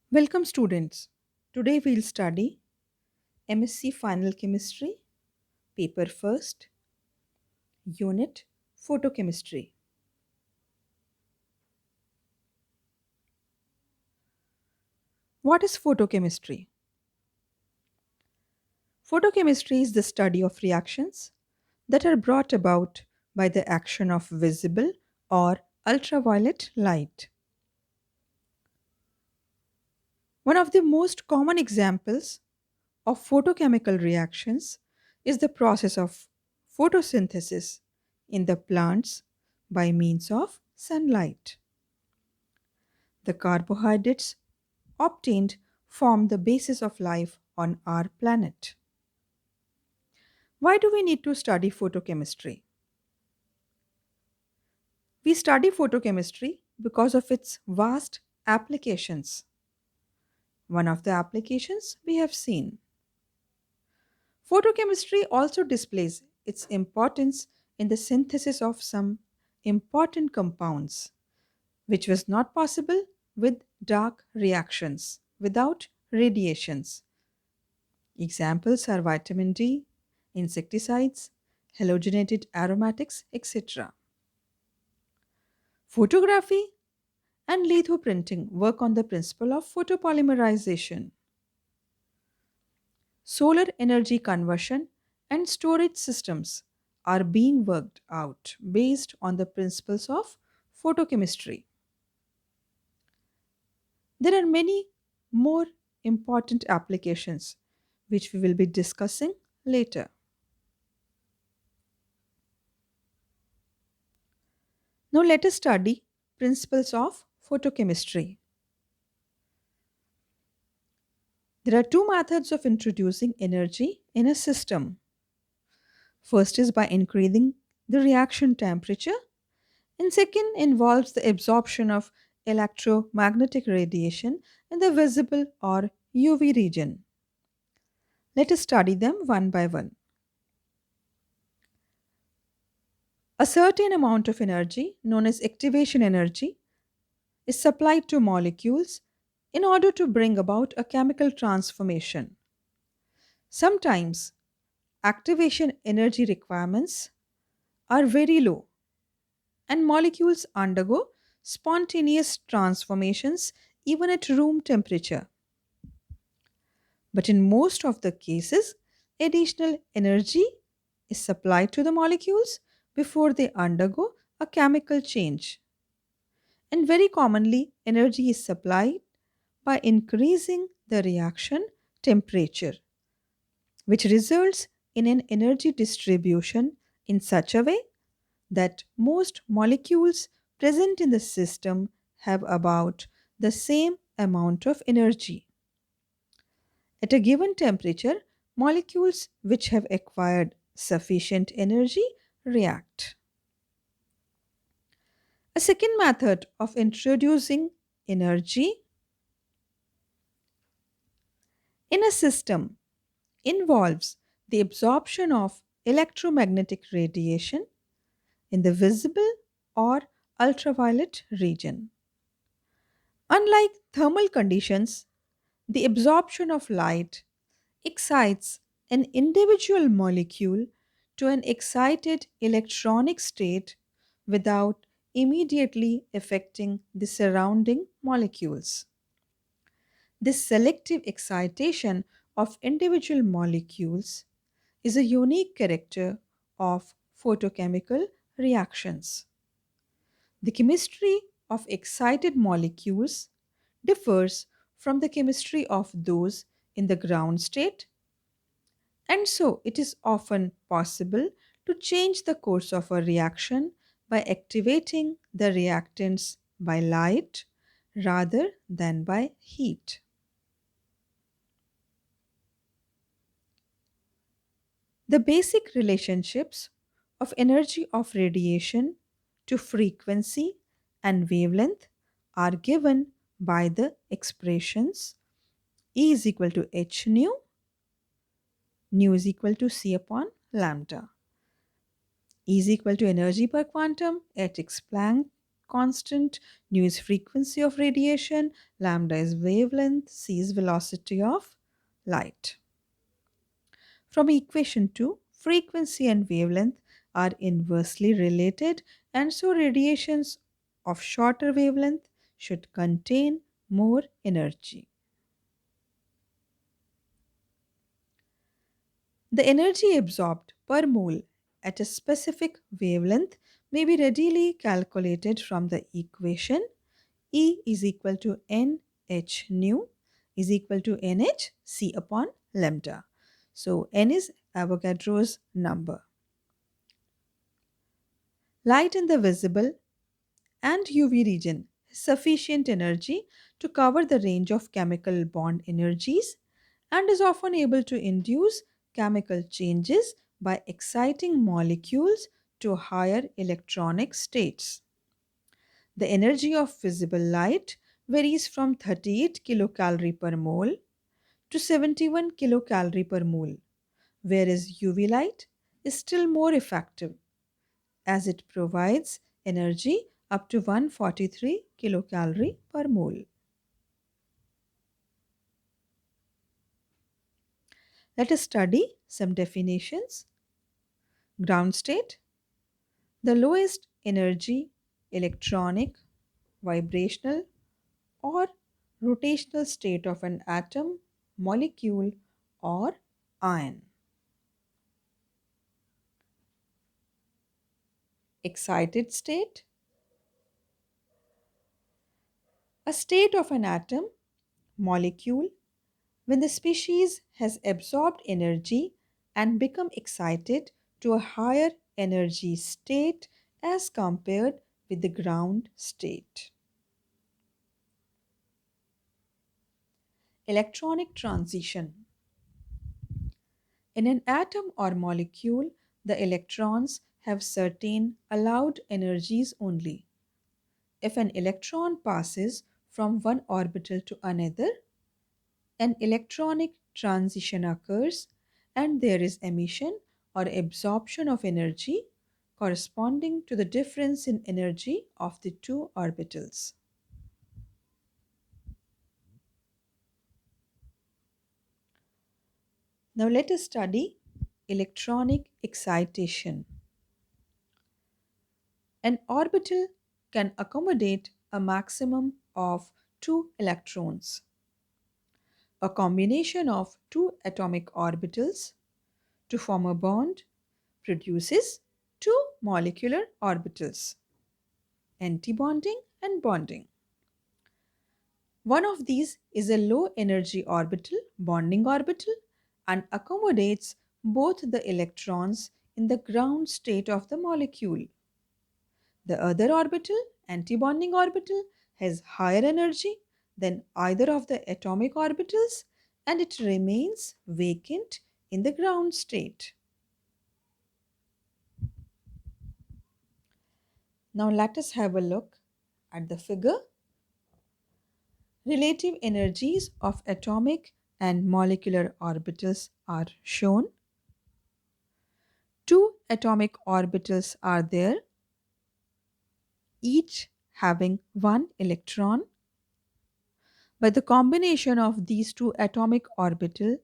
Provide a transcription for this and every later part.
Welcome students. Today we'll study M.Sc Final Chemistry, Paper First, Unit Photochemistry. What is photochemistry? Photochemistry is the study of reactions that are brought about by the action of visible or ultraviolet light. One of the most common examples of photochemical reactions is the process of photosynthesis in the plants by means of sunlight. The carbohydrates obtained form the basis of life on our planet. Why do we need to study photochemistry? We study photochemistry because of its vast applications. One of the applications we have seen. Photochemistry also displays its importance in the synthesis of some important compounds, which was not possible with dark reactions without radiations. Examples are vitamin D, insecticides, halogenated aromatics, etc. Photography and lithoprinting work on the principle of photopolymerization. Solar energy conversion and storage systems are being worked out based on the principles of photochemistry. There are many more important applications which we will be discussing later. Now let us study principles of photochemistry. There are two methods of introducing energy in a system. First is by increasing the reaction temperature, and second involves the absorption of electromagnetic radiation in the visible or UV region. Let us study them one by one. A certain amount of energy, known as activation energy, is supplied to molecules in order to bring about a chemical transformation. Sometimes activation energy requirements are very low and molecules undergo spontaneous transformations even at room temperature. But in most of the cases, additional energy is supplied to the molecules before they undergo a chemical change. And very commonly, energy is supplied by increasing the reaction temperature, which results in an energy distribution in such a way that most molecules present in the system have about the same amount of energy. At a given temperature, molecules which have acquired sufficient energy react. A second method of introducing energy in a system involves the absorption of electromagnetic radiation in the visible or ultraviolet region. Unlike thermal conditions, the absorption of light excites an individual molecule to an excited electronic state without immediately affecting the surrounding molecules. This selective excitation of individual molecules is a unique character of photochemical reactions. The chemistry of excited molecules differs from the chemistry of those in the ground state, and so it is often possible to change the course of a reaction by activating the reactants by light rather than by heat. The basic relationships of energy of radiation to frequency and wavelength are given by the expressions E is equal to h nu is equal to c upon lambda. E is equal to energy per quantum at X Planck, constant, nu is frequency of radiation, lambda is wavelength, c is velocity of light. From equation 2, frequency and wavelength are inversely related, and so radiations of shorter wavelength should contain more energy. The energy absorbed per mole at a specific wavelength may be readily calculated from the equation E is equal to NH nu is equal to NH C upon lambda. So N is Avogadro's number. Light in the visible and UV region has sufficient energy to cover the range of chemical bond energies and is often able to induce chemical changes by exciting molecules to higher electronic states. The energy of visible light varies from 38 kilocalorie per mole to 71 kilocalorie per mole, whereas UV light is still more effective as it provides energy up to 143 kilocalorie per mole. Let us study some definitions. Ground state, the lowest energy electronic, vibrational, or rotational state of an atom, molecule, or ion. Excited state, a state of an atom, molecule, when the species has absorbed energy and become excited to a higher energy state as compared with the ground state. Electronic transition. In an atom or molecule, the electrons have certain allowed energies only. If an electron passes from one orbital to another, an electronic transition occurs and there is emission or absorption of energy corresponding to the difference in energy of the two orbitals. Now let us study electronic excitation. An orbital can accommodate a maximum of two electrons. A combination of two atomic orbitals to form a bond produces two molecular orbitals, antibonding and bonding. One of these is a low energy orbital, bonding orbital, and accommodates both the electrons in the ground state of the molecule. The other orbital, antibonding orbital, has higher energy than either of the atomic orbitals and it remains vacant in the ground state. Now let us have a look at the figure. Relative energies of atomic and molecular orbitals are shown. Two atomic orbitals are there, each having one electron. By the combination of these two atomic orbitals,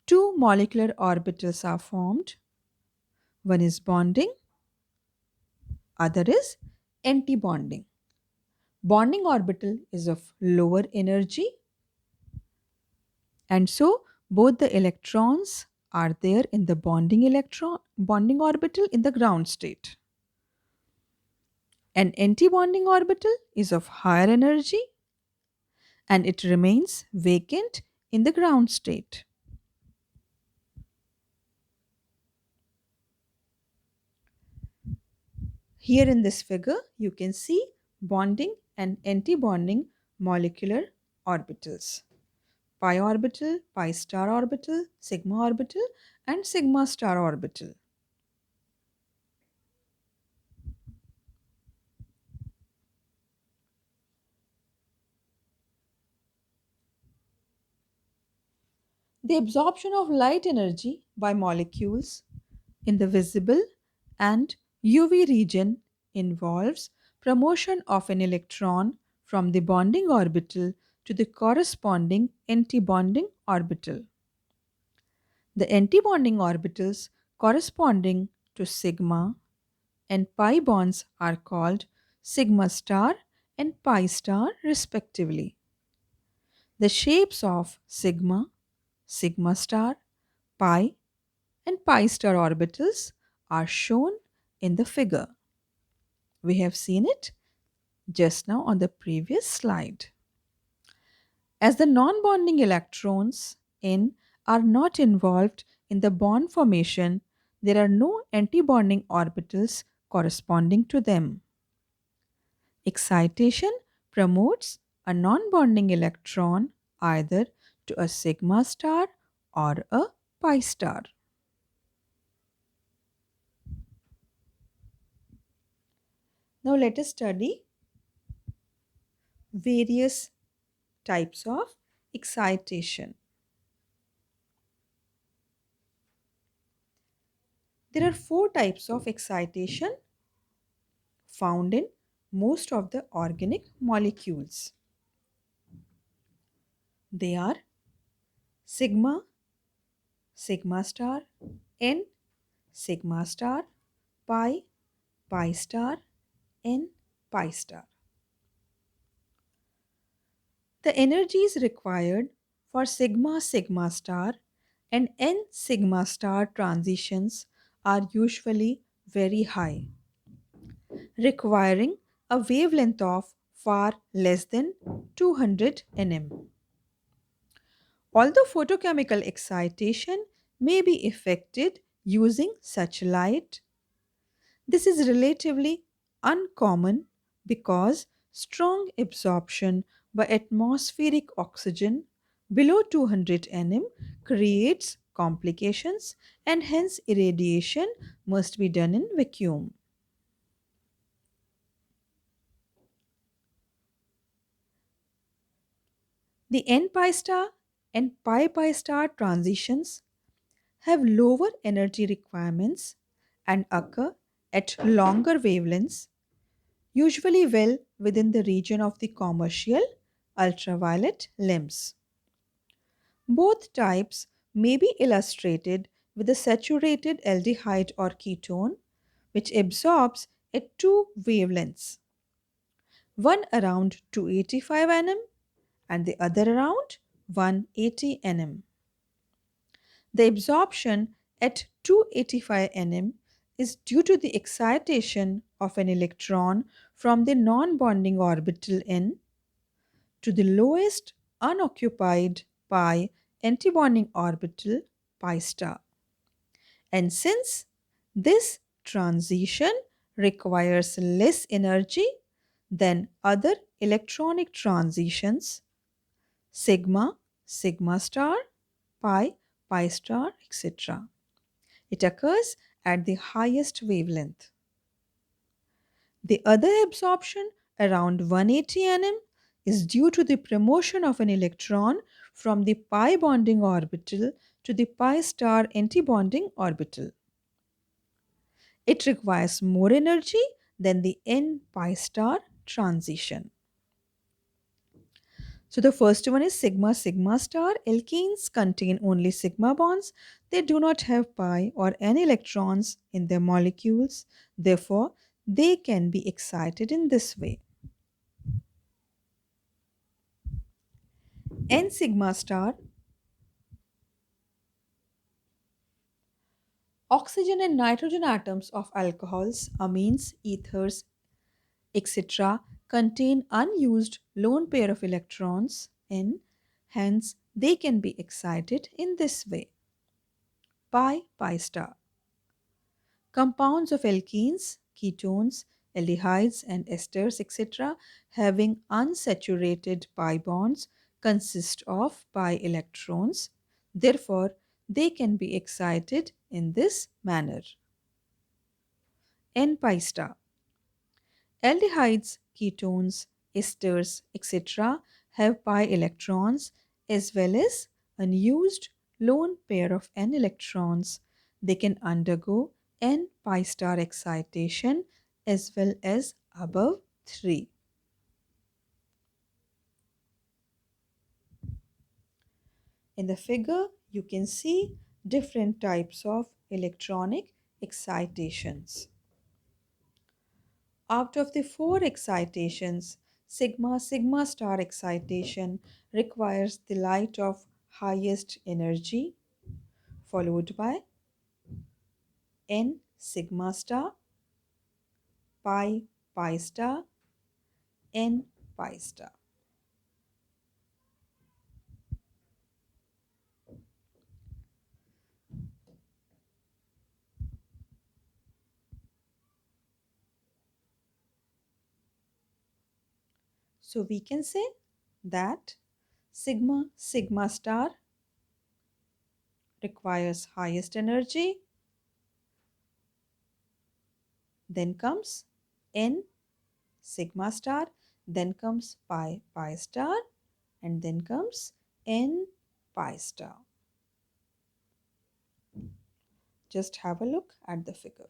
two molecular orbitals are formed. One is bonding, other is anti-bonding. Bonding orbital is of lower energy and so both the electrons are there in the bonding orbital in the ground state. An anti-bonding orbital is of higher energy and it remains vacant in the ground state. Here in this figure, you can see bonding and anti-bonding molecular orbitals. Pi orbital, pi star orbital, sigma orbital, and sigma star orbital. The absorption of light energy by molecules in the visible and UV region involves promotion of an electron from the bonding orbital to the corresponding antibonding orbital. The antibonding orbitals corresponding to sigma and pi bonds are called sigma star and pi star respectively. The shapes of sigma, sigma star, pi, and pi star orbitals are shown in the figure. We have seen it just now on the previous slide. As the non bonding electrons in are not involved in the bond formation, there are no antibonding orbitals corresponding to them. Excitation promotes a non bonding electron either to a sigma star or a pi star. Now let us study various types of excitation. There are four types of excitation found in most of the organic molecules. They are sigma, sigma star, n, sigma star, pi, pi star, n, pi star. The energies required for sigma sigma star and n sigma star transitions are usually very high, requiring a wavelength of far less than 200 nm. Although photochemical excitation may be effected using such light, this is relatively uncommon because strong absorption by atmospheric oxygen below 200 nm creates complications and hence irradiation must be done in vacuum. The n pi star and pi pi star transitions have lower energy requirements and occur at longer wavelengths, usually well within the region of the commercial ultraviolet lamps. Both types may be illustrated with a saturated aldehyde or ketone which absorbs at two wavelengths, one around 285 nm and the other around 180 nm. The absorption at 285 nm is due to the excitation of an electron from the non bonding orbital n to the lowest unoccupied pi antibonding orbital pi star. And since this transition requires less energy than other electronic transitions, sigma, sigma star, pi, pi star, etc., it occurs at the highest wavelength. The other absorption around 180 nm is due to the promotion of an electron from the pi bonding orbital to the pi star antibonding orbital. It requires more energy than the n pi star transition. So the first one is sigma sigma star. Alkenes contain only sigma bonds. They do not have pi or n electrons in their molecules. Therefore, they can be excited in this way. N sigma star, oxygen and nitrogen atoms of alcohols, amines, ethers, etc. contain unused lone pair of electrons N, hence they can be excited in this way. Pi pi star. Compounds of alkenes, ketones, aldehydes and esters etc. having unsaturated pi bonds consist of pi electrons. Therefore, they can be excited in this manner. N pi star. Aldehydes, ketones, esters, etc. have pi electrons as well as unused lone pair of n electrons. They can undergo n pi star excitation as well as above 3. In the figure, you can see different types of electronic excitations. Out of the four excitations, sigma sigma star excitation requires the light of highest energy, followed by n sigma star, pi pi star, n pi star. So we can say that sigma sigma star requires highest energy, then comes n sigma star, then comes pi pi star, and then comes n pi star. Just have a look at the figure.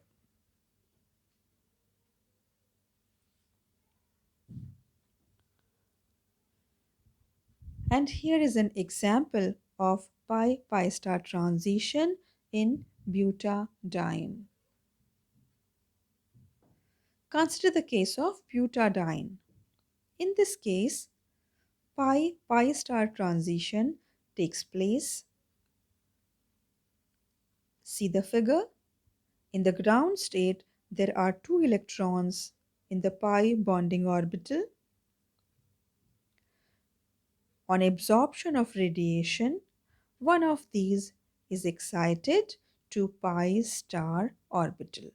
And here is an example of pi pi star transition in butadiene. Consider the case of butadiene. In this case, pi pi star transition takes place. See the figure? In the ground state, there are two electrons in the pi bonding orbital. On absorption of radiation, one of these is excited to pi star orbital.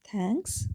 Thanks.